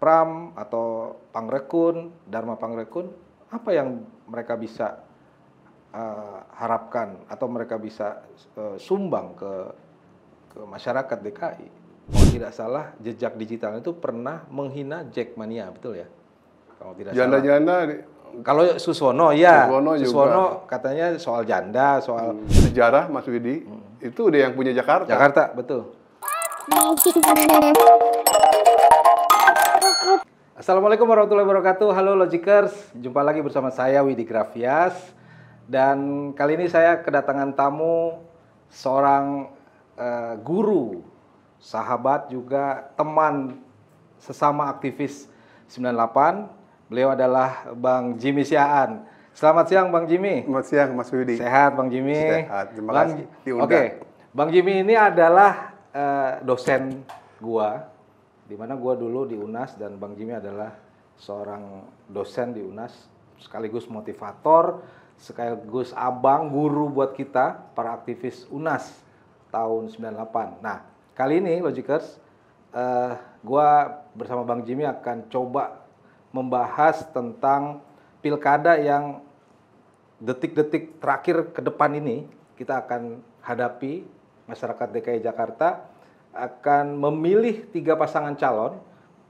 Pram atau Pangrekun, Dharma Pangrekun, apa yang mereka bisa harapkan atau mereka bisa sumbang ke masyarakat DKI? Kalau tidak salah, jejak digital itu pernah menghina Jackmania, betul ya? Kalau tidak salah. Janda-janda. Kalau Suswono ya, Suswono juga. Katanya soal janda, soal sejarah Mas Widi. Itu dia yang punya Jakarta. Jakarta, betul. Assalamualaikum warahmatullahi wabarakatuh. Halo Logikers, jumpa lagi bersama saya Widi Grafias. Dan kali ini saya kedatangan tamu seorang guru, sahabat juga teman sesama aktivis 98. Beliau adalah Bang Jimmy Siaan. Selamat siang Bang Jimmy. Selamat siang Mas Widi. Sehat Bang Jimmy. Sehat, terima kasih diundang. Oke, Bang Jimmy ini adalah dosen gua, di mana gua dulu di UNAS dan Bang Jimmy adalah seorang dosen di UNAS, sekaligus motivator, sekaligus abang guru buat kita para aktivis UNAS tahun 98. Nah, kali ini Logikers, gua bersama Bang Jimmy akan coba membahas tentang pilkada yang detik-detik terakhir ke depan ini kita akan hadapi. Masyarakat DKI Jakarta akan memilih 3 pasangan calon.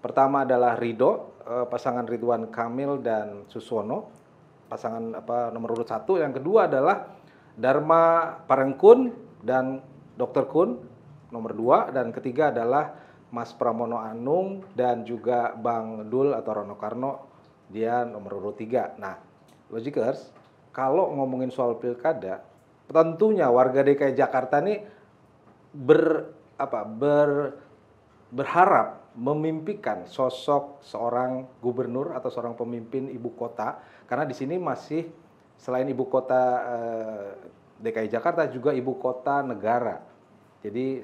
Pertama adalah Ridho, pasangan Ridwan Kamil dan Suswono, pasangan nomor urut 1. Yang kedua adalah Dharma Pangrekun dan Dr. Kun, nomor 2. Dan ketiga adalah Mas Pramono Anung dan juga Bang Dul atau Rano Karno, dia nomor urut 3. Nah, Logikers, kalau ngomongin soal pilkada, tentunya warga DKI Jakarta ini berharap memimpikan sosok seorang gubernur atau seorang pemimpin ibu kota, karena di sini masih selain ibu kota DKI Jakarta juga ibu kota negara. Jadi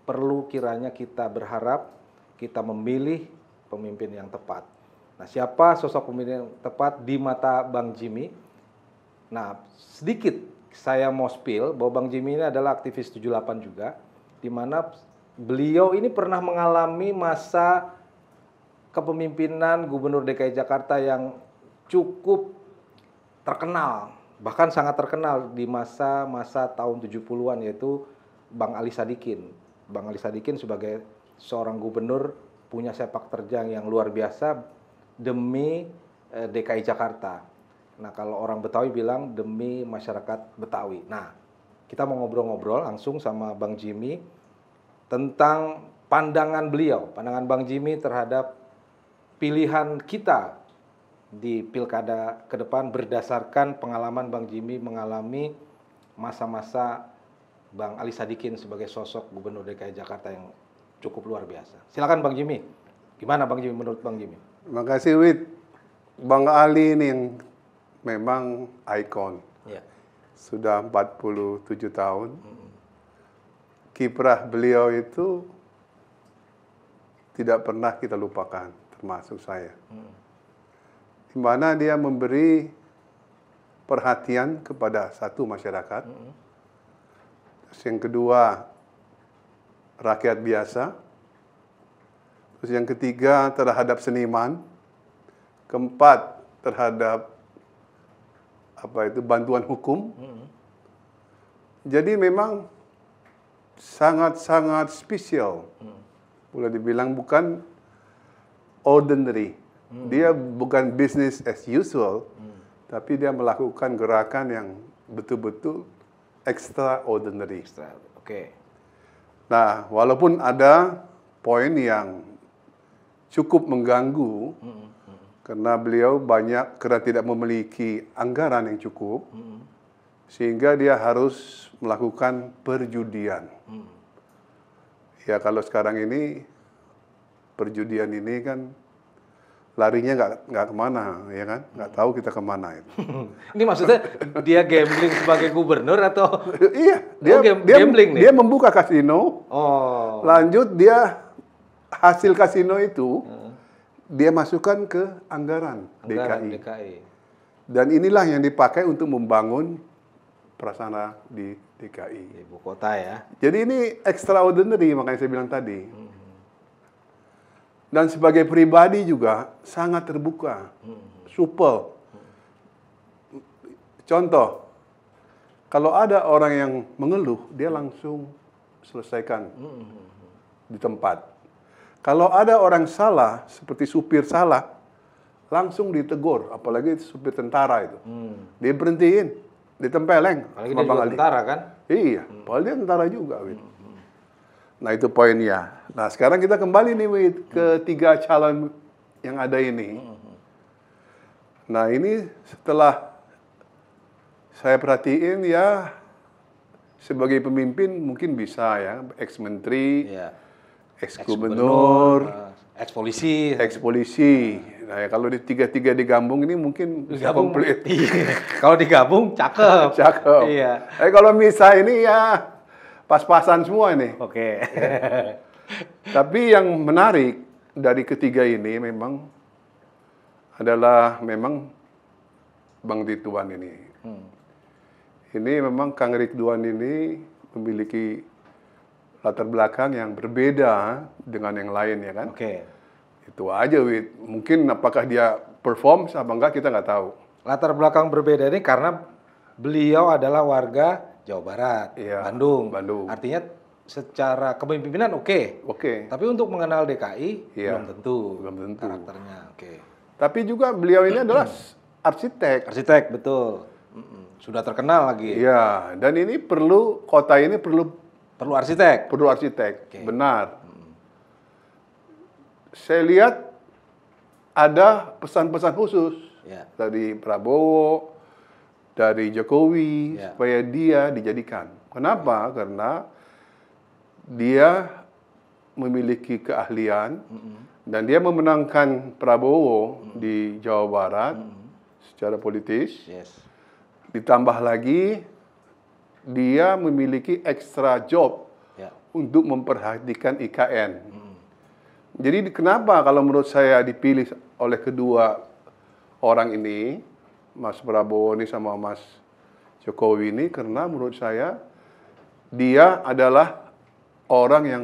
perlu kiranya kita berharap kita memilih pemimpin yang tepat. Nah, siapa sosok pemimpin yang tepat di mata Bang Jimmy? Nah, sedikit saya mau spill bahwa Bang Jimmy ini adalah aktivis 78 juga, di mana beliau ini pernah mengalami masa kepemimpinan Gubernur DKI Jakarta yang cukup terkenal, bahkan sangat terkenal di masa tahun 70-an, yaitu Bang Ali Sadikin. Bang Ali Sadikin sebagai seorang gubernur punya sepak terjang yang luar biasa demi DKI Jakarta. Nah, kalau orang Betawi bilang demi masyarakat Betawi. Nah, kita mau ngobrol-ngobrol langsung sama Bang Jimmy tentang pandangan beliau, pandangan Bang Jimmy terhadap pilihan kita di pilkada ke depan berdasarkan pengalaman Bang Jimmy mengalami masa-masa Bang Ali Sadikin sebagai sosok Gubernur DKI Jakarta yang cukup luar biasa. Silakan Bang Jimmy. Gimana Bang Jimmy menurut Bang Jimmy? Terima kasih Wid. Bang Ali ini yang memang ikon. Ya. Sudah 47 tahun. Kiprah beliau itu tidak pernah kita lupakan, termasuk saya. Di mana dia memberi perhatian kepada satu masyarakat. Yang kedua, rakyat biasa. Terus yang ketiga, terhadap seniman. Keempat, terhadap bantuan hukum. Jadi memang sangat-sangat spesial. Boleh dibilang bukan ordinary. Dia bukan business as usual, tapi dia melakukan gerakan yang betul-betul extraordinary. Oke. Nah, walaupun ada poin yang cukup mengganggu, karena beliau karena tidak memiliki anggaran yang cukup, sehingga dia harus melakukan perjudian. Ya, kalau sekarang ini perjudian ini kan larinya nggak kemana, ya kan? Nggak tahu kita kemana itu. Ini maksudnya dia gambling sebagai gubernur atau? Iya, gambling nih. Dia membuka kasino. Oh. Lanjut dia hasil kasino itu dia masukkan ke anggaran DKI. Dan inilah yang dipakai untuk membangun prasarana di DKI. Ibu kota ya. Jadi ini extraordinary, makanya saya bilang tadi. Dan sebagai pribadi juga sangat terbuka, supel. Contoh, kalau ada orang yang mengeluh, dia langsung selesaikan di tempat. Kalau ada orang salah, seperti supir salah, langsung ditegur, apalagi supir tentara itu. Dia berhentiin, ditempeleng. Apalagi dia juga tentara kan? Iya, padahal dia tentara juga, Wid. Nah, itu poinnya. Nah, sekarang kita kembali nih, Wid, ke 3 calon yang ada ini. Nah, ini setelah saya perhatiin ya, sebagai pemimpin mungkin bisa ya, ex-menteri, ex-gubernur, ex-polisi. Ex-polisi. Nah, ya, kalau di 3-3 digabung ini mungkin bisa komplit. Kalau digabung, cakep. Cakep. Iya. Kalau misal ini ya pas-pasan semua ini. Oke. Tapi yang menarik dari ketiga ini memang adalah memang Bang Ridwan ini. Ini memang Kang Ridwan ini memiliki latar belakang yang berbeda dengan yang lain ya kan. Oke. Itu aja, Wid. Mungkin apakah dia perform apa enggak kita nggak tahu. Latar belakang berbeda ini karena beliau adalah warga Jawa Barat, Iya, Bandung. Bandung. Artinya secara kepemimpinan oke. Oke. Tapi untuk mengenal DKI Iya, belum tentu. belum tentu. Karakternya. Oke. Tapi juga beliau ini adalah arsitek. Arsitek, betul. Sudah terkenal lagi. Iya, dan ini kota ini perlu Arsitek. arsitek. Oke. Benar. Saya lihat ada pesan-pesan khusus Ya. dari Prabowo, dari Jokowi, Ya. supaya dia dijadikan. Kenapa? Karena dia memiliki keahlian dan dia memenangkan Prabowo di Jawa Barat secara politis. Yes. Ditambah lagi dia memiliki extra job Ya. untuk memperhatikan IKN. Jadi kenapa kalau menurut saya dipilih oleh kedua orang ini, Mas Prabowo ini sama Mas Jokowi ini, karena menurut saya dia adalah orang yang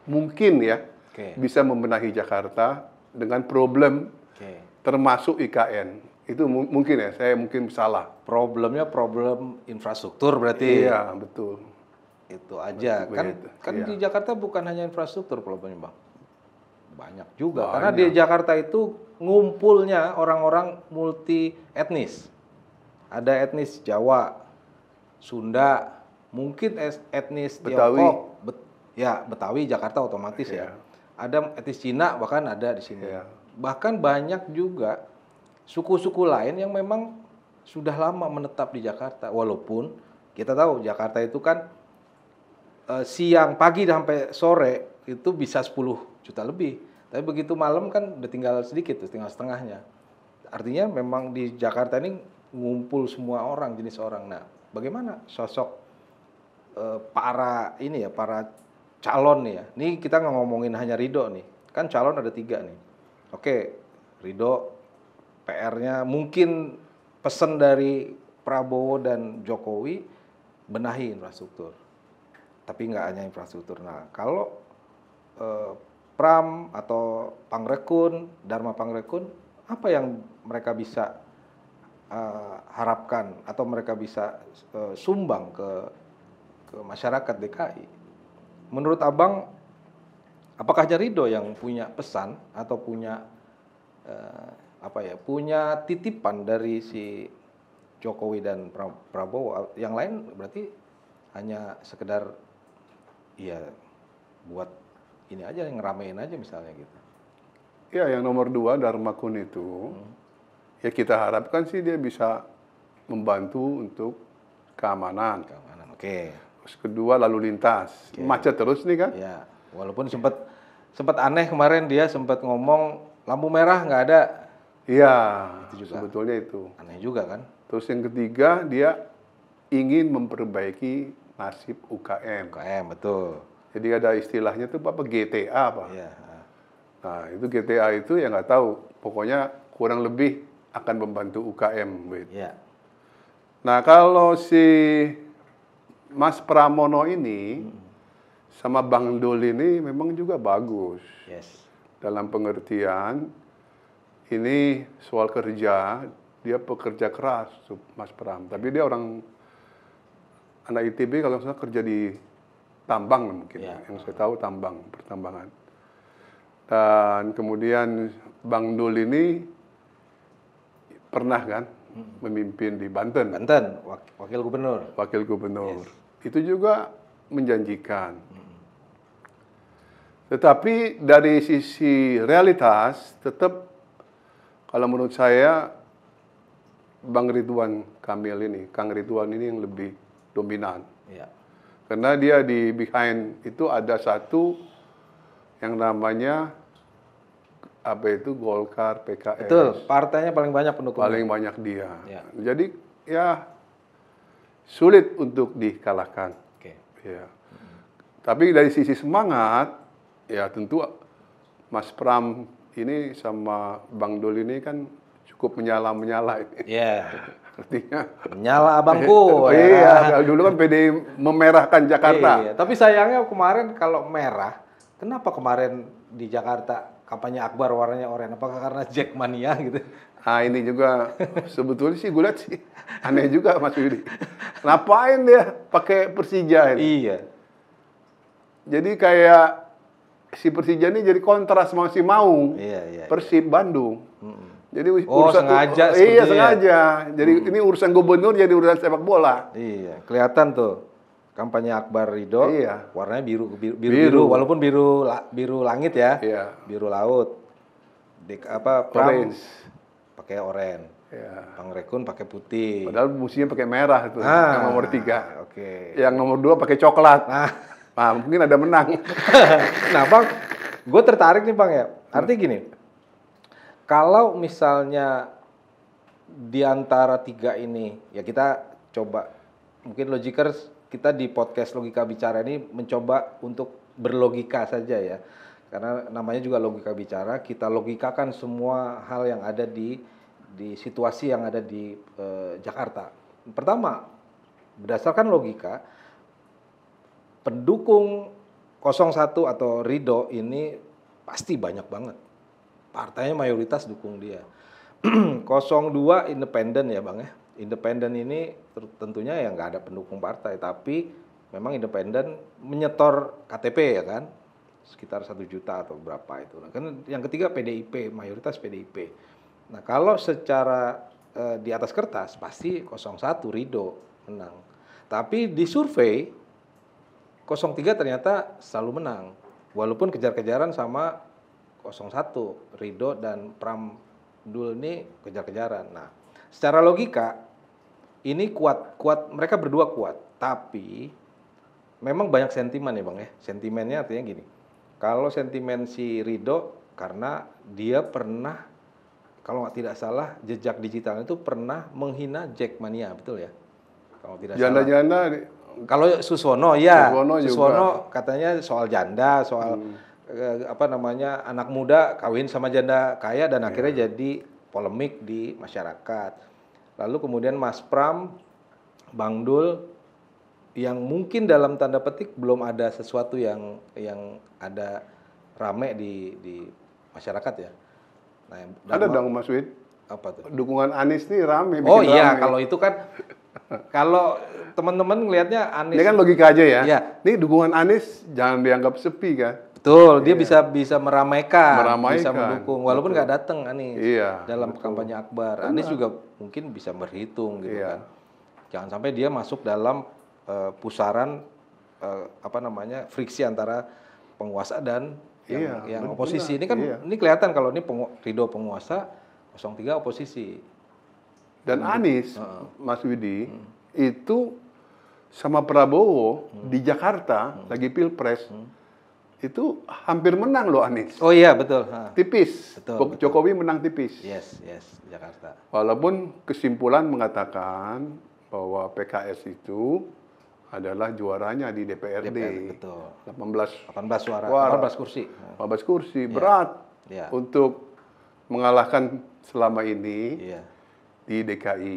mungkin ya bisa membenahi Jakarta dengan problem termasuk IKN. Itu mungkin ya, saya mungkin salah. Problemnya problem infrastruktur berarti. Iya, betul. Itu aja. Betul, Kan iya. di Jakarta bukan hanya infrastruktur problemnya, Bang. Banyak juga. Karena di Jakarta itu ngumpulnya orang-orang multi etnis. Ada etnis Jawa, Sunda, mungkin etnis Betawi. Tiongkok, Betawi, Jakarta otomatis ya. Iya. Ada etnis Cina bahkan ada di sini. Iya. Bahkan banyak juga suku-suku lain yang memang sudah lama menetap di Jakarta. Walaupun kita tahu Jakarta itu kan siang, pagi sampai sore itu bisa 10 juta lebih. Tapi begitu malam kan udah tinggal sedikit, tinggal setengahnya. Artinya memang di Jakarta ini ngumpul semua orang, jenis orang. Nah, bagaimana sosok para calon nih ya? Ini kita nggak ngomongin hanya Ridho nih. Kan calon ada 3 nih. Oke, Ridho, PR-nya mungkin pesan dari Prabowo dan Jokowi benahi infrastruktur. Tapi nggak hanya infrastruktur. Nah, kalau Pram atau Pangrekun, Dharma Pangrekun, apa yang mereka bisa harapkan atau mereka bisa sumbang ke masyarakat DKI? Menurut Abang, apakah Ridho yang punya pesan atau punya punya titipan dari si Jokowi dan Prabowo? Yang lain berarti hanya sekedar ya buat ini aja, ngeramein aja misalnya gitu. Ya, yang nomor 2 Dharma Kun itu, ya kita harapkan sih dia bisa membantu untuk keamanan. Oke. Terus kedua lalu lintas, macet terus nih kan? Ya, walaupun sempat aneh kemarin dia sempat ngomong lampu merah nggak ada. Iya, Itu juga sebetulnya itu. aneh juga kan? Terus yang ketiga dia ingin memperbaiki nasib UKM. UKM, betul. Jadi ada istilahnya tuh apa GTA apa? Iya. Nah itu GTA itu ya nggak tahu. Pokoknya kurang lebih akan membantu UKM. Iya. Nah kalau si Mas Pramono ini sama Bang Dul ini memang juga bagus. Yes. dalam pengertian ini soal kerja, dia pekerja keras, Mas Pram. Tapi dia anak ITB kalau misalnya kerja di tambang mungkin, yang saya tahu pertambangan. Dan kemudian Bang Dul ini pernah kan memimpin di Banten. Banten, wakil gubernur. Wakil gubernur. Yes. Itu juga menjanjikan. Tetapi dari sisi realitas, tetap kalau menurut saya Bang Ridwan Kamil ini, Kang Ridwan ini yang lebih dominan. Ya. Karena dia di behind itu ada satu yang namanya Golkar, PKS. Betul, partainya paling banyak pendukungnya. Paling banyak dia. Ya. Jadi ya sulit untuk dikalahkan. Oke. Ya. Tapi dari sisi semangat, ya tentu Mas Pram ini sama Bang Dul ini kan cukup menyala ini. Iya. Artinya menyala abangku. Iya, dulu kan PDI memerahkan Jakarta. Iya, tapi sayangnya kemarin kalau merah, kenapa kemarin di Jakarta kampanye Akbar warnanya oranye? Apakah karena Jackmania gitu? Nah ini juga sebetulnya sih gue lihat sih aneh juga Mas Yudi. Ngapain dia pakai Persija ini? Iya. Jadi kayak si Persija ini jadi kontras sama si Maung. Iya. Persib Bandung. Jadi sengaja. Iya sengaja. Jadi ini urusan gubernur jadi urusan sepak bola. Iya, kelihatan tuh kampanye Akbar Ridho. Iya. Warnanya biru, walaupun biru langit ya. Iya. Biru laut. Pram pakai oranye. Iya. Bang Rekun pakai putih. Padahal musimnya pakai merah itu. Yang nomor 3. Oke. Yang nomor 2 pakai coklat. Nah, mungkin ada menang. Nah, Bang, gue tertarik nih, Bang ya. Artinya gini, kalau misalnya di antara 3 ini, ya kita coba, mungkin logikers, kita di podcast Logika Bicara ini mencoba untuk berlogika saja ya. Karena namanya juga logika bicara, kita logikakan semua hal yang ada di situasi yang ada di Jakarta. Pertama, berdasarkan logika, pendukung 01 atau Ridho ini pasti banyak banget. Partainya mayoritas dukung dia. 02 independen ya Bang ya. Independen ini tentunya ya nggak ada pendukung partai, tapi memang independen menyetor KTP ya kan. Sekitar 1 juta atau berapa itu. Nah, kan yang ketiga PDIP, mayoritas PDIP. Nah, kalau secara di atas kertas pasti 01 Ridho menang. Tapi di survei 03 ternyata selalu menang. Walaupun kejar-kejaran sama 01 Ridho dan Pram Dul ini kejar-kejaran. Nah, secara logika ini kuat mereka berdua kuat. Tapi memang banyak sentimen ya Bang ya. Sentimennya artinya gini. Kalau sentimen si Ridho karena dia pernah, kalau tidak salah jejak digitalnya itu pernah menghina Jackmania, betul ya? Kalau tidak salah. Janda-janda. Kalau Suswono ya, Suswono katanya soal janda, soal anak muda kawin sama janda kaya dan akhirnya jadi polemik di masyarakat. Lalu kemudian Mas Pram, Bang Dul, yang mungkin dalam tanda petik belum ada sesuatu yang ada rame di masyarakat ya. Nah, ada dong Mas Wid. Apa tuh? Dukungan Anies nih rame. Oh iya, kalau itu kan kalau teman-teman ngelihatnya Anies. Ini kan logika aja ya. Iya. Ini dukungan Anies jangan dianggap sepi kan. Betul, dia bisa meramaikan, bisa Meramaikan. mendukung walaupun nggak datang Anies dalam betul. kampanye Akbar. Anies juga mungkin bisa berhitung gitu kan. Jangan sampai dia masuk dalam pusaran friksi antara penguasa dan yang oposisi. Ini kan ini kelihatan kalau ini Ridho penguasa, 03 oposisi. Dan Anies, Mas Widi, itu sama Prabowo di Jakarta lagi Pilpres, itu hampir menang loh Anies. Oh iya, betul. Tipis. Betul. Jokowi menang tipis. Yes, Jakarta. Walaupun kesimpulan mengatakan bahwa PKS itu adalah juaranya di DPRD. Betul. 18 suara, 18 kursi. 18 kursi, berat untuk mengalahkan selama ini di DKI.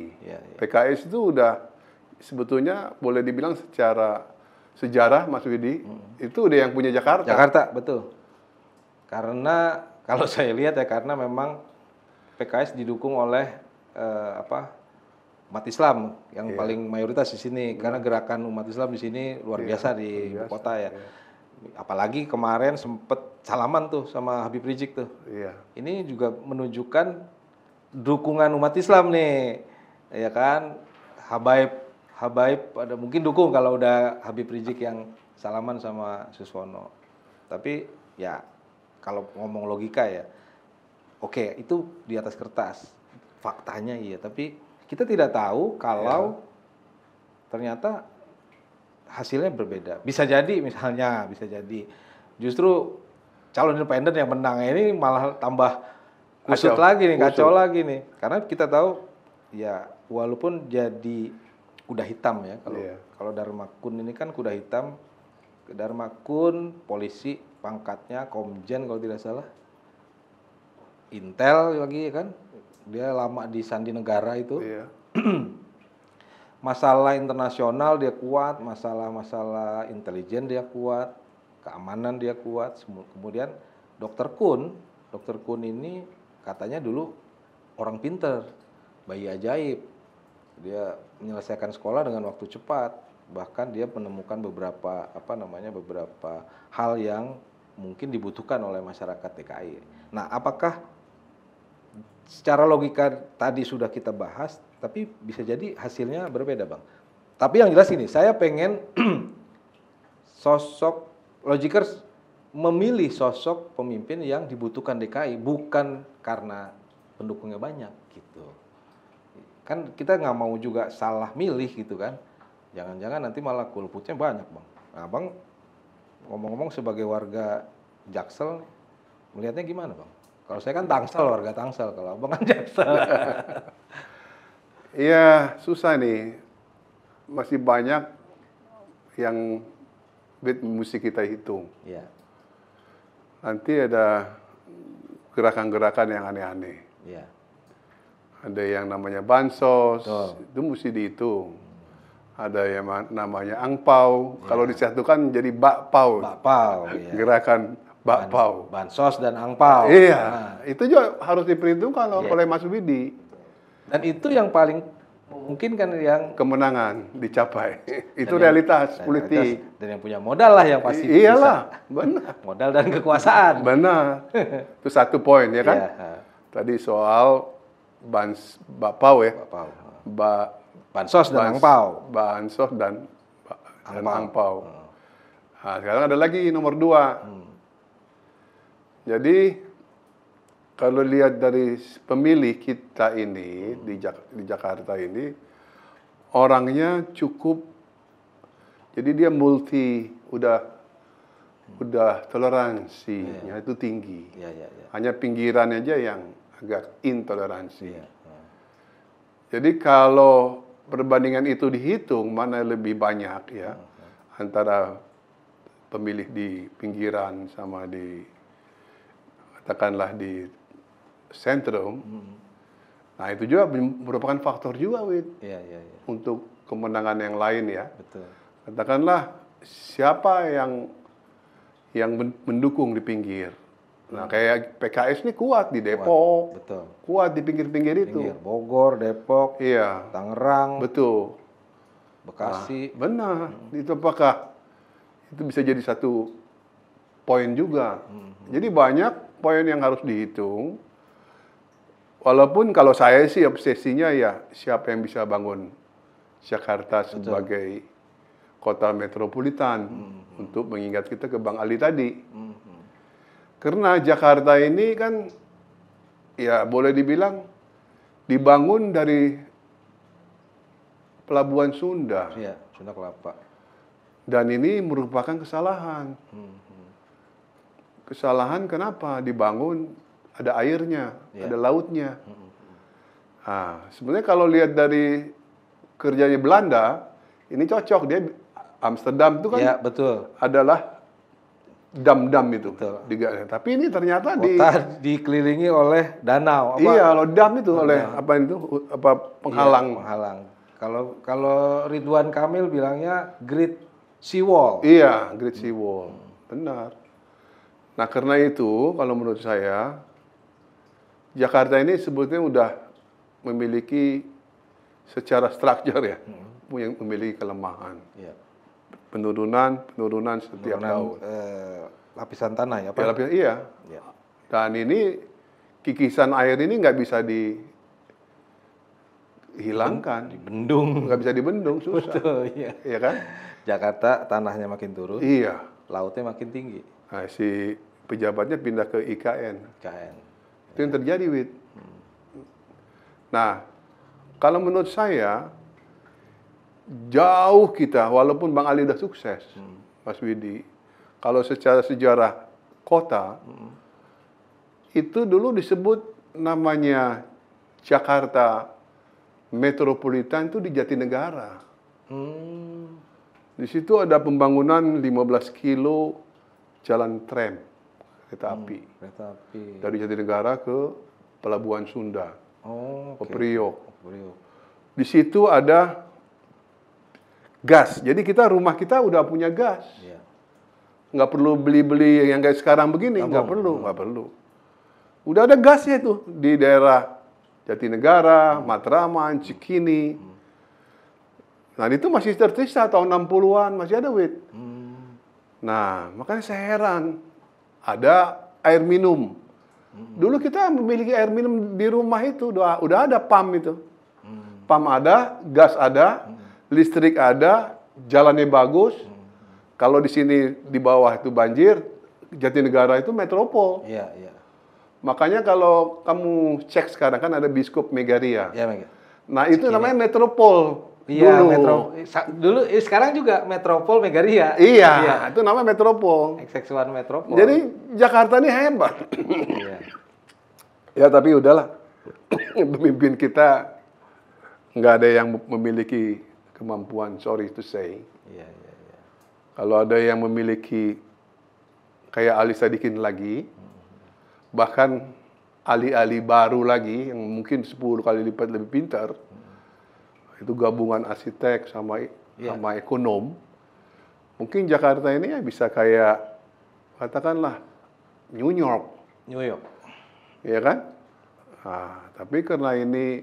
PKS itu udah sebetulnya boleh dibilang secara sejarah Mas Widi, itu udah yang punya Jakarta. Jakarta, betul. Karena Kalau saya lihat ya karena memang PKS didukung oleh umat Islam yang paling mayoritas di sini karena gerakan umat Islam di sini luar biasa di ibu kota ya. Apalagi kemarin sempet salaman tuh sama Habib Rizik tuh. Iya. Ini juga menunjukkan dukungan umat Islam nih, ya kan? Habaib ada mungkin dukung kalau udah Habib Rizik yang salaman sama Suswono. Tapi ya kalau ngomong logika ya, oke, itu di atas kertas, faktanya iya. Tapi kita tidak tahu kalau ternyata hasilnya berbeda. Bisa jadi misalnya, bisa jadi justru calon independen yang menang ini malah tambah kusut lagi nih, kacau lagi nih. Karena kita tahu ya walaupun jadi kuda hitam ya, kalau Darmakun ini kan kuda hitam, Darmakun polisi pangkatnya komjen kalau tidak salah, Intel lagi ya kan, dia lama di Sandi Negara itu. Iya. Masalah internasional dia kuat, masalah intelijen dia kuat, keamanan dia kuat. Kemudian Dr. Kun ini katanya dulu orang pinter, bayi ajaib. Dia menyelesaikan sekolah dengan waktu cepat. Bahkan dia menemukan beberapa beberapa hal yang mungkin dibutuhkan oleh masyarakat DKI. Nah, apakah secara logika tadi sudah kita bahas, tapi bisa jadi hasilnya berbeda, Bang. Tapi yang jelas ini, saya pengen sosok Logikers memilih sosok pemimpin yang dibutuhkan DKI, bukan karena pendukungnya banyak gitu. Kan kita nggak mau juga salah milih gitu kan. Jangan-jangan nanti malah golputnya banyak, Bang. Nah, Bang, ngomong-ngomong sebagai warga Jaksel, melihatnya gimana, Bang? Kalau saya kan Tangsel, warga Tangsel. Kalau Abang kan Jaksel. Iya, susah nih. Masih banyak yang mesti kita hitung. Iya. Nanti ada gerakan-gerakan yang aneh-aneh. Iya. Ada yang namanya bansos, Betul. itu mesti dihitung. Ada yang namanya angpau, kalau disatukan jadi bakpau. Bakpau, iya. Gerakan bakpau. Bansos dan angpau. Iya, Nah, itu juga harus diperhitungkan oleh Mas Widi. dan itu yang paling mungkin kan yang Kemenangan dicapai. Itu realitas politik. dan yang punya modal lah yang pasti Iyalah, bisa. benar. Modal dan kekuasaan. Benar. Itu satu poin ya kan? Iya. Tadi soal bakpau ya. Bakpau. Bansos dan angpau. Bansos dan angpau. Nah, sekarang ada lagi nomor 2. Jadi kalau lihat dari pemilih kita ini di Jakarta ini, orangnya cukup, jadi dia udah toleransinya itu tinggi. Iya. Hanya pinggiran aja yang agak intoleransi. Iya. Jadi kalau perbandingan itu dihitung, mana lebih banyak ya, antara pemilih di pinggiran sama di, katakanlah di sentrum. Nah, itu juga merupakan faktor juga, Wid. Iya. Untuk kemenangan yang lain ya. Betul. Katakanlah siapa yang mendukung di pinggir. Nah, kayak PKS ini kuat di Depok. Betul. Kuat di pinggir-pinggir itu. Bogor, Depok, Iya. Tangerang, Betul. Bekasi. Benar. Itu apakah itu bisa jadi satu poin juga. Jadi banyak poin yang harus dihitung. Walaupun kalau saya sih obsesinya ya siapa yang bisa bangun Jakarta sebagai kota metropolitan untuk mengingat kita ke Bang Ali tadi. Karena Jakarta ini kan ya boleh dibilang dibangun dari Pelabuhan Sunda. Iya, Sunda Kelapa. Dan ini merupakan kesalahan. Kesalahan kenapa? Dibangun ada airnya, ada lautnya. Nah, sebenarnya kalau lihat dari kerjanya Belanda, ini cocok. Dia Amsterdam itu kan betul. adalah dam-dam itu. Betul. Tapi ini ternyata kota dikelilingi oleh danau. Iya, kalau dam itu oleh penghalang. Iya, penghalang. Kalau Ridwan Kamil bilangnya Great Sea Wall. Iya, Great Sea Wall. Benar. Nah, karena itu kalau menurut saya Jakarta ini sebetulnya udah memiliki secara struktur ya, memiliki kelemahan. Iya. Penurunan setiap Penurunan, tahun. lapisan tanah ya, Pak? Ya, iya. Iya. Dan ini kikisan air ini nggak bisa dihilangkan, Dibendung. nggak bisa dibendung, susah. Betul, iya. Iya kan? Jakarta tanahnya makin turun, Iya. lautnya makin tinggi. Nah, si pejabatnya pindah ke IKN. KN. Itu yang terjadi, Wid. Nah, kalau menurut saya, jauh kita, walaupun Bang Ali udah sukses, Mas Widi, kalau secara sejarah kota, itu dulu disebut namanya Jakarta Metropolitan itu di Jatinegara. Di situ ada pembangunan 15 kilo jalan tram, kereta api. Kereta api. Dari Jatinegara ke Pelabuhan Sunda, Oh, ke oke. Priok. Priok. Di situ ada gas. Jadi rumah kita udah punya gas. Iya. Nggak perlu beli-beli yang kayak sekarang begini, nggak perlu. Udah ada gasnya tuh di daerah Jatinegara, Matraman, Cikini. Nah, itu masih tersisa tahun 60-an, masih ada, Wid. Nah, makanya saya heran. Ada air minum. Dulu kita memiliki air minum di rumah itu, udah ada pam itu. Pam ada, gas ada, listrik ada, jalannya bagus. Kalau di sini di bawah itu banjir, Jatinegara itu metropol. Iya, iya. Makanya kalau kamu cek sekarang kan ada Biskop Megaria. Iya, Mega. Nah, itu namanya metropol. Iya, dulu. dulu sekarang juga Metropol Megaria. Iya, itu namanya metropol. XX1 Metropol. Jadi Jakarta ini hebat. Iya. Ya, tapi udahlah. Pemimpin kita nggak ada yang memiliki kemampuan, sorry to say. Iya, iya, iya. Kalau ada yang memiliki kayak Ali Sadikin lagi, bahkan ahli-ahli baru lagi yang mungkin 10 kali lipat lebih pintar, itu gabungan arsitek sama ekonom, mungkin Jakarta ini ya bisa kayak katakanlah New York, New York. ya kan? Nah, tapi karena ini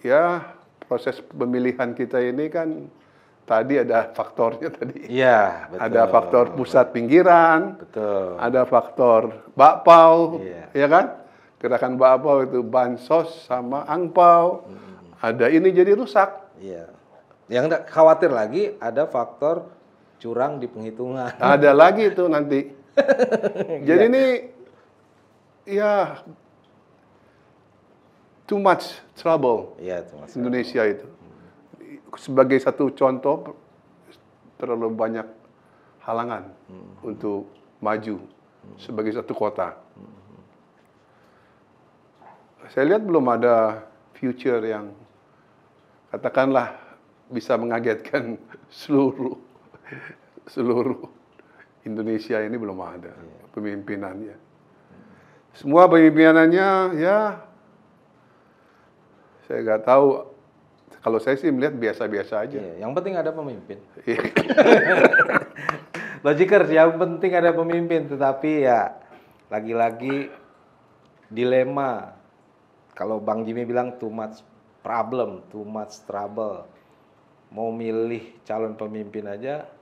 ya proses pemilihan kita ini kan tadi ada faktornya tadi. Iya, betul. Ada faktor pusat pinggiran, Betul. ada faktor bakpao, Iya. ya kan? Gerakan bakpao itu bansos sama angpao. Ada ini jadi rusak. Iya. Yang enggak khawatir lagi ada faktor curang di penghitungan. Ada lagi itu nanti. Jadi ini ya too much trouble Iya, itu Mas. Indonesia itu. Sebagai satu contoh terlalu banyak halangan untuk maju sebagai satu kota. Saya lihat belum ada future yang katakanlah bisa mengagetkan seluruh Indonesia ini, belum ada pemimpinannya. Semua pemimpinannya ya saya nggak tahu. Kalau saya sih melihat biasa-biasa aja. Iya, yang penting ada pemimpin. Iya. Logikers, yang penting ada pemimpin, tetapi ya lagi-lagi dilema. Kalau Bang Jimmy bilang too much problem, too much trouble. Mau milih calon pemimpin aja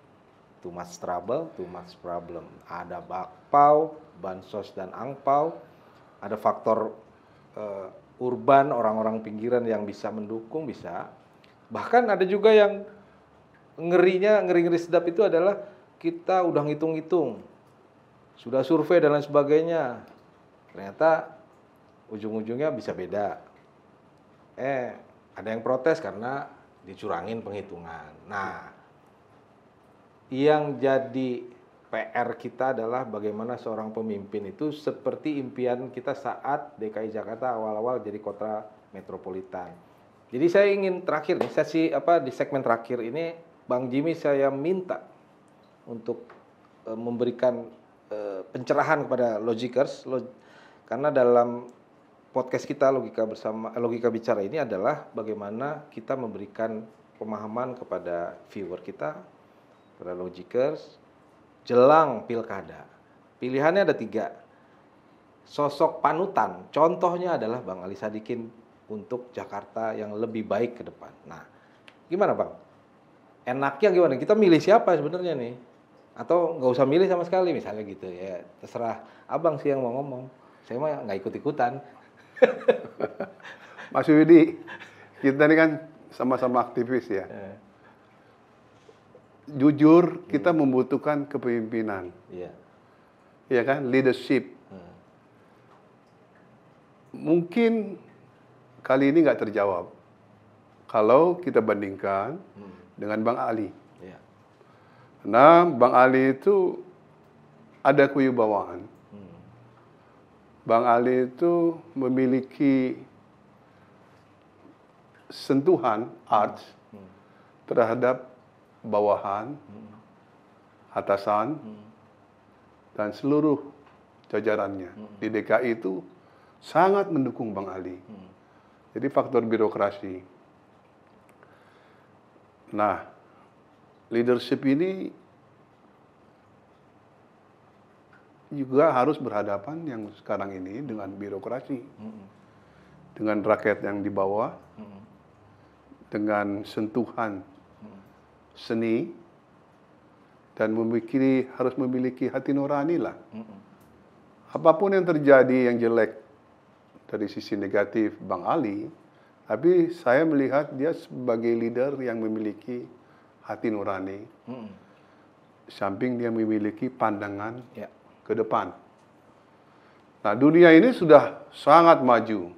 too much trouble, too much problem. Ada bakpao, bansos dan angpao, ada faktor urban, orang-orang pinggiran yang bisa mendukung, bisa. Bahkan ada juga yang ngeri-ngeri sedap itu adalah kita udah ngitung-ngitung, sudah survei dan lain sebagainya, ternyata ujung-ujungnya bisa beda. Ada yang protes karena dicurangin penghitungan. Nah, yang jadi PR kita adalah bagaimana seorang pemimpin itu seperti impian kita saat DKI Jakarta awal-awal jadi kota metropolitan. Jadi saya ingin terakhir nih, di segmen terakhir ini Bang Jimmy saya minta untuk memberikan pencerahan kepada Logikers, karena dalam podcast kita Logika Bicara ini adalah bagaimana kita memberikan pemahaman kepada viewer kita, kepada Logikers jelang pilkada. pilihannya ada 3. Sosok panutan, contohnya adalah Bang Ali Sadikin untuk Jakarta yang lebih baik ke depan. Nah, gimana Bang? Enaknya gimana? Kita milih siapa sebenarnya nih? Atau nggak usah milih sama sekali misalnya gitu ya. Terserah Abang sih yang mau ngomong. Saya mah nggak ikut-ikutan. Mas Widi, kita ini kan sama-sama aktivis ya. Jujur, kita membutuhkan kepemimpinan. Iya. Ya kan, leadership. Mungkin kali ini nggak terjawab kalau kita bandingkan dengan Bang Ali. Iya. Nah, Bang Ali itu ada kewibawaan. Bang Ali itu memiliki sentuhan arts terhadap bawahan, atasan, dan seluruh jajarannya. Di DKI itu sangat mendukung Bang Ali. Jadi faktor birokrasi. Nah, leadership ini juga harus berhadapan yang sekarang ini dengan birokrasi. Dengan rakyat yang di bawah, dengan sentuhan seni, dan harus memiliki hati nurani lah. Apapun yang terjadi yang jelek dari sisi negatif Bang Ali, tapi saya melihat dia sebagai leader yang memiliki hati nurani. Samping dia memiliki pandangan ke depan. Nah, dunia ini sudah sangat maju.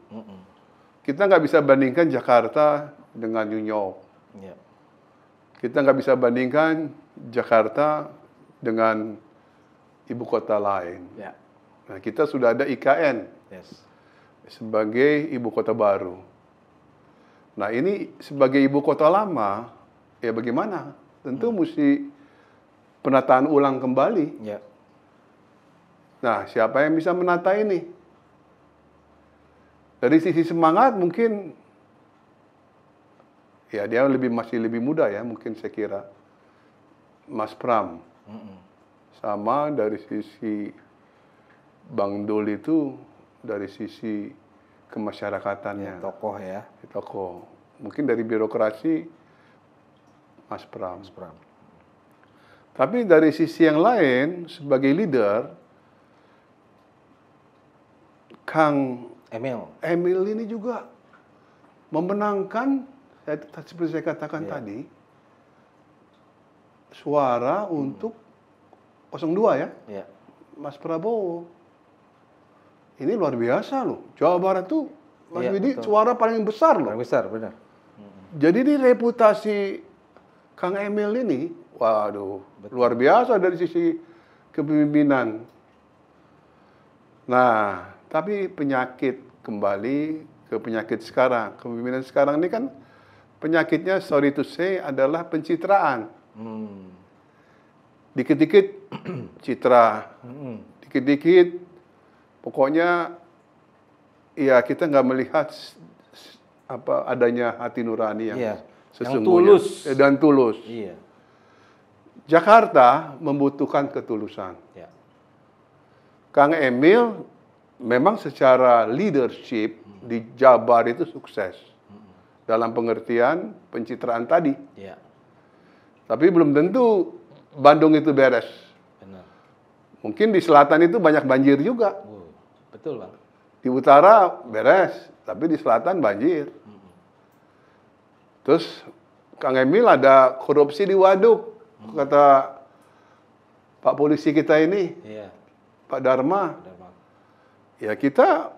Kita nggak bisa bandingkan Jakarta dengan New York. Kita nggak bisa bandingkan Jakarta dengan ibu kota lain. Nah, kita sudah ada IKN sebagai ibu kota baru. Nah, ini sebagai ibu kota lama, ya bagaimana? Tentu mesti penataan ulang kembali. Nah, siapa yang bisa menata ini? Dari sisi semangat mungkin, ya dia masih lebih muda ya, mungkin saya kira. Mas Pram. Sama dari sisi Bang Dul itu, dari sisi kemasyarakatannya. Tokoh ya. Tokoh. Mungkin dari birokrasi, Mas Pram. Tapi dari sisi yang lain, sebagai leader, Kang Emil ini juga memenangkan, seperti saya katakan tadi, suara untuk 02 ya, Mas Prabowo. Ini luar biasa loh. Jawa Barat tuh, Mas Widi, suara paling besar loh. Paling besar, benar. Jadi ini reputasi Kang Emil ini, waduh, luar biasa dari sisi kepemimpinan. Nah, tapi kembali ke penyakit sekarang. Kepemimpinan sekarang ini kan penyakitnya, sorry to say, adalah pencitraan. Dikit-dikit citra, dikit-dikit, pokoknya ya kita nggak melihat adanya hati nurani yang sesungguhnya dan tulus. Jakarta membutuhkan ketulusan. Kang Emil memang secara leadership di Jabar itu sukses dalam pengertian pencitraan tadi. Tapi belum tentu Bandung itu beres. Mungkin di selatan itu banyak banjir juga. Betul, Bang. Di utara beres, tapi di selatan banjir. Terus Kang Emil ada korupsi di waduk, kata Pak polisi kita ini, Pak Dharma. Ya kita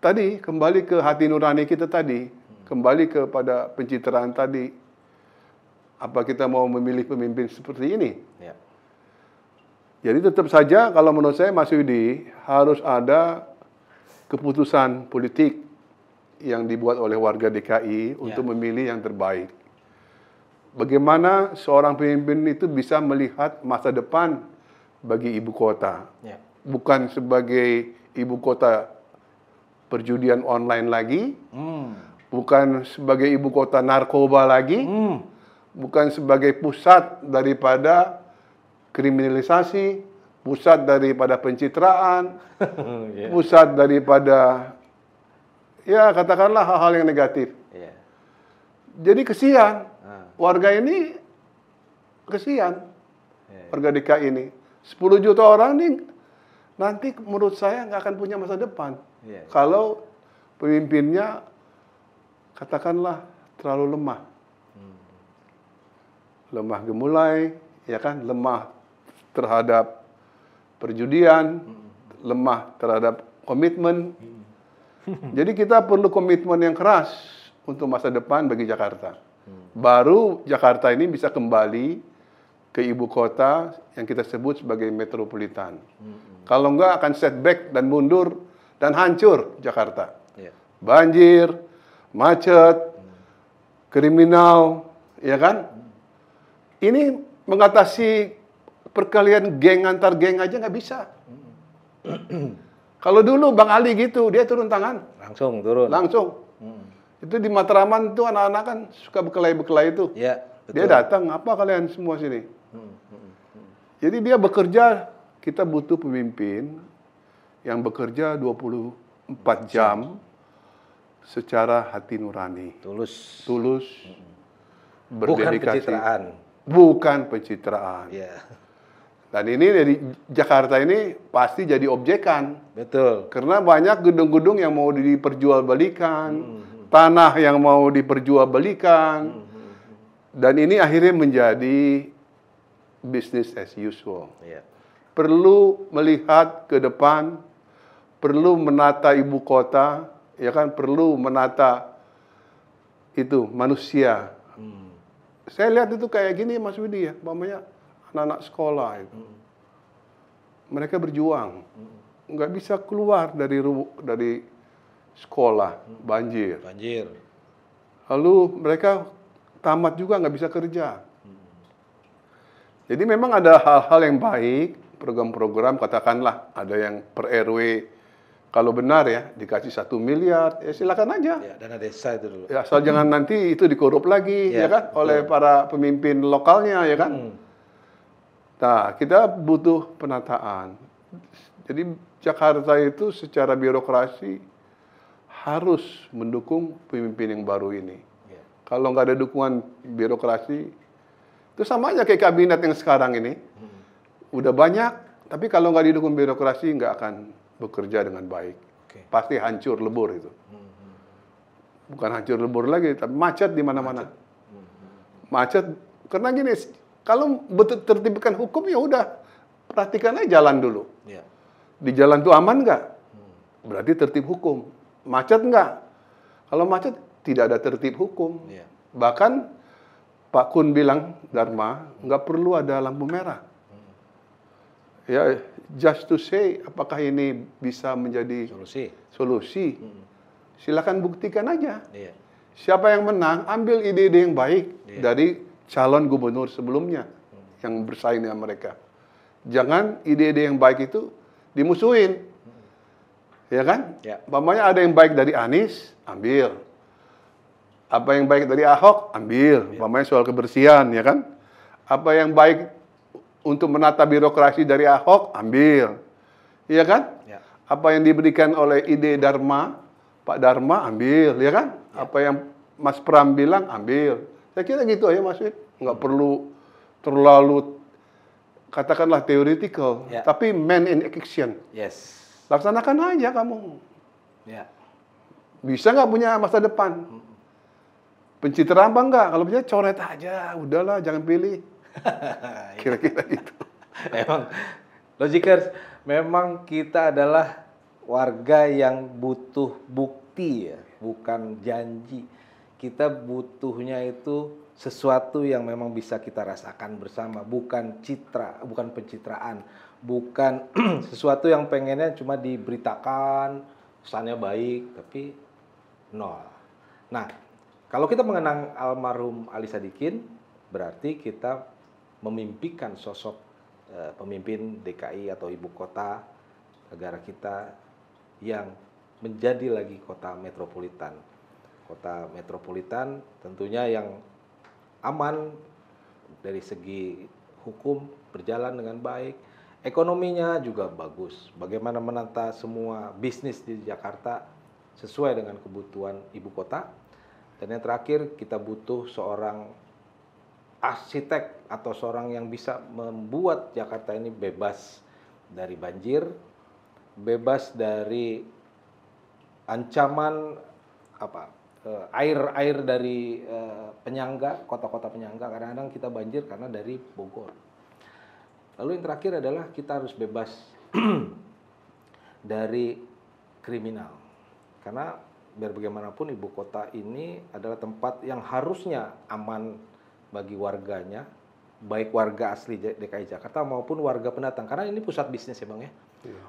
tadi kembali ke hati nurani kita tadi, kembali kepada pencitraan tadi. Apa kita mau memilih pemimpin seperti ini? Jadi tetap saja kalau menurut saya Mas Widi, harus ada keputusan politik yang dibuat oleh warga DKI untuk memilih yang terbaik. Bagaimana seorang pemimpin itu bisa melihat masa depan bagi ibu kota. Bukan sebagai ibu kota perjudian online lagi, bukan sebagai ibu kota narkoba lagi, bukan sebagai pusat daripada kriminalisasi, pusat daripada pencitraan, Iya. pusat daripada ya katakanlah hal-hal yang negatif. Iya. Jadi kesian, Ah, warga ini kesian, iya. warga DKI ini. 10 juta orang nih nanti menurut saya nggak akan punya masa depan. Iya. Kalau pemimpinnya katakanlah terlalu lemah. Lemah gemulai, ya kan? Lemah terhadap perjudian, lemah terhadap komitmen. Jadi kita perlu komitmen yang keras untuk masa depan bagi Jakarta. Baru Jakarta ini bisa kembali ke ibu kota yang kita sebut sebagai metropolitan. Kalau enggak akan setback dan mundur dan hancur Jakarta. Iya. Banjir, macet, kriminal, ya kan? Ini mengatasi perkelahian geng antar geng aja nggak bisa. Kalau dulu Bang Ali gitu, dia turun tangan, Langsung turun. langsung. Itu di Matraman tuh anak-anak kan suka berkelahi-berkelahi itu. Iya, Dia betul. datang, apa kalian semua sini? Jadi dia bekerja, kita butuh pemimpin yang bekerja 24 jam secara hati nurani, Tulus. tulus, Bukan berdedikasi. pencitraan. Bukan pencitraan. Iya. Dan ini dari Jakarta ini pasti jadi objekan. Betul. Karena banyak gedung-gedung yang mau diperjualbelikan, tanah yang mau diperjualbelikan. Dan ini akhirnya menjadi business as usual. Iya. Perlu melihat ke depan, perlu menata ibu kota, ya kan, perlu menata itu manusia. Saya lihat itu kayak gini Mas Widi ya, umpamanya anak-anak sekolah itu. Mereka berjuang, nggak bisa keluar dari sekolah, banjir. Banjir. Lalu mereka tamat juga nggak bisa kerja. Jadi memang ada hal-hal yang baik, program-program katakanlah ada yang per RW, kalau benar ya dikasih 1 miliar, ya silakan aja. Ya, dana desa itu dulu. Ya, asal jangan nanti itu dikorup lagi, Ya, ya kan, oleh para pemimpin lokalnya, ya kan. Nah, kita butuh penataan. Jadi Jakarta itu secara birokrasi harus mendukung pemimpin yang baru ini. Ya. Kalau nggak ada dukungan birokrasi, itu sama aja kayak kabinet yang sekarang ini. Udah banyak, tapi kalau nggak didukung birokrasi nggak akan bekerja dengan baik. Oke. Pasti hancur lebur itu. Bukan hancur lebur lagi, tapi macet di mana-mana. Macet karena gini, kalau betul tertibkan hukum ya udah perhatikan aja jalan dulu. Ya. Di jalan tuh aman nggak? Berarti tertib hukum. Macet nggak? Kalau macet tidak ada tertib hukum. Ya. Bahkan Pak Kun bilang, Dharma, nggak perlu ada lampu merah. Ya, just to say, apakah ini bisa menjadi Solusi. solusi? Silakan buktikan aja. Iya. Siapa yang menang, ambil ide-ide yang baik Iya. dari calon gubernur sebelumnya yang bersaing dengan mereka. Jangan ide-ide yang baik itu dimusuhin. Ya kan? Ya. Umpamanya ada yang baik dari Anies, ambil. Apa yang baik dari Ahok, ambil. Umpamanya soal kebersihan, ya kan? Apa yang baik untuk menata birokrasi dari Ahok, ambil. Iya kan? Ya. Apa yang diberikan oleh ide Dharma, Pak Dharma, ambil. Ya kan? Apa yang Mas Pram bilang, ambil. Saya kira gitu aja Mas Wid. Nggak perlu terlalu, katakanlah theoretical. Ya. Tapi man in action. Yes. Laksanakan aja kamu. Ya. Bisa nggak punya masa depan? Pencitraan apa enggak? Kalau bisa coret aja, udahlah jangan pilih. Kira-kira gitu. Memang Logikers, memang kita adalah warga yang butuh bukti ya, bukan janji. Kita butuhnya itu sesuatu yang memang bisa kita rasakan bersama, bukan citra, bukan pencitraan, bukan sesuatu yang pengennya cuma diberitakan, kesannya baik, tapi nol. Nah, kalau kita mengenang almarhum Ali Sadikin, berarti kita memimpikan sosok pemimpin DKI atau ibu kota negara kita yang menjadi lagi kota metropolitan. Kota metropolitan tentunya yang aman dari segi hukum, berjalan dengan baik, Ekonominya juga bagus. Bagaimana menata semua bisnis di Jakarta sesuai dengan kebutuhan ibu kota. Dan yang terakhir, kita butuh seorang arsitek atau seorang yang bisa membuat Jakarta ini bebas dari banjir, bebas dari ancaman air dari penyangga, kota-kota penyangga. Kadang-kadang kita banjir karena dari Bogor. Lalu yang terakhir adalah kita harus bebas dari kriminal. Karena biar bagaimanapun ibu kota ini adalah tempat yang harusnya aman bagi warganya, baik warga asli DKI Jakarta maupun warga pendatang. Karena ini pusat bisnis ya Bang ya. Iya.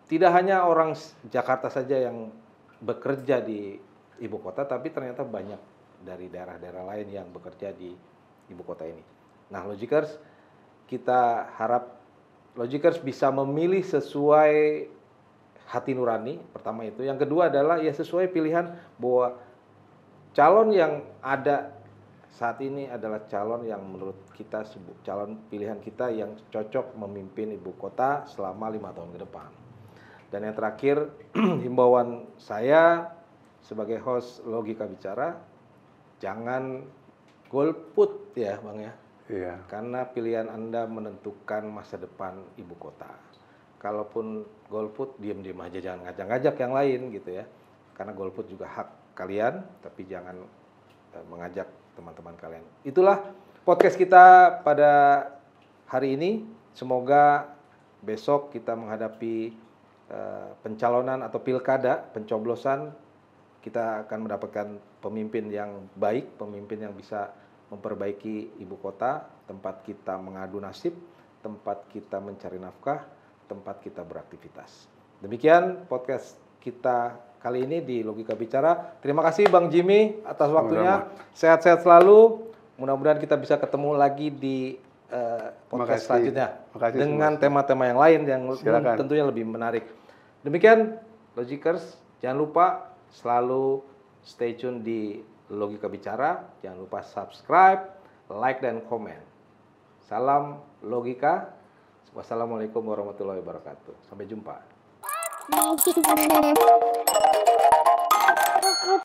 Tidak hanya orang Jakarta saja yang bekerja di ibu kota, tapi ternyata banyak dari daerah-daerah lain yang bekerja di ibu kota ini. Nah, Logikers, kita harap Logikers bisa memilih sesuai hati nurani, pertama itu. Yang kedua adalah ya sesuai pilihan bahwa calon yang ada saat ini adalah calon yang menurut kita calon pilihan kita yang cocok memimpin ibu kota selama 5 tahun ke depan. Dan yang terakhir, himbauan saya sebagai host Logika Bicara, jangan golput ya Bang ya. Iya. Karena pilihan Anda menentukan masa depan ibu kota. Kalaupun golput, diam-diam aja, jangan ngajak-ngajak yang lain gitu ya. Karena golput juga hak kalian, tapi jangan mengajak teman-teman kalian. Itulah podcast kita pada hari ini. Semoga besok kita menghadapi pencalonan atau pilkada, pencoblosan, kita akan mendapatkan pemimpin yang baik, pemimpin yang bisa memperbaiki ibu kota, tempat kita mengadu nasib, tempat kita mencari nafkah, tempat kita beraktivitas. Demikian podcast kita kali ini di Logika Bicara. Terima kasih Bang Jimmy atas waktunya. Sehat-sehat selalu. Mudah-mudahan kita bisa ketemu lagi di podcast selanjutnya dengan tema-tema yang lain yang tentunya lebih menarik. Demikian Logikers, jangan lupa selalu stay tune di Logika Bicara. Jangan lupa subscribe, like, dan komen. Salam Logika. Wassalamualaikum warahmatullahi wabarakatuh. Sampai jumpa.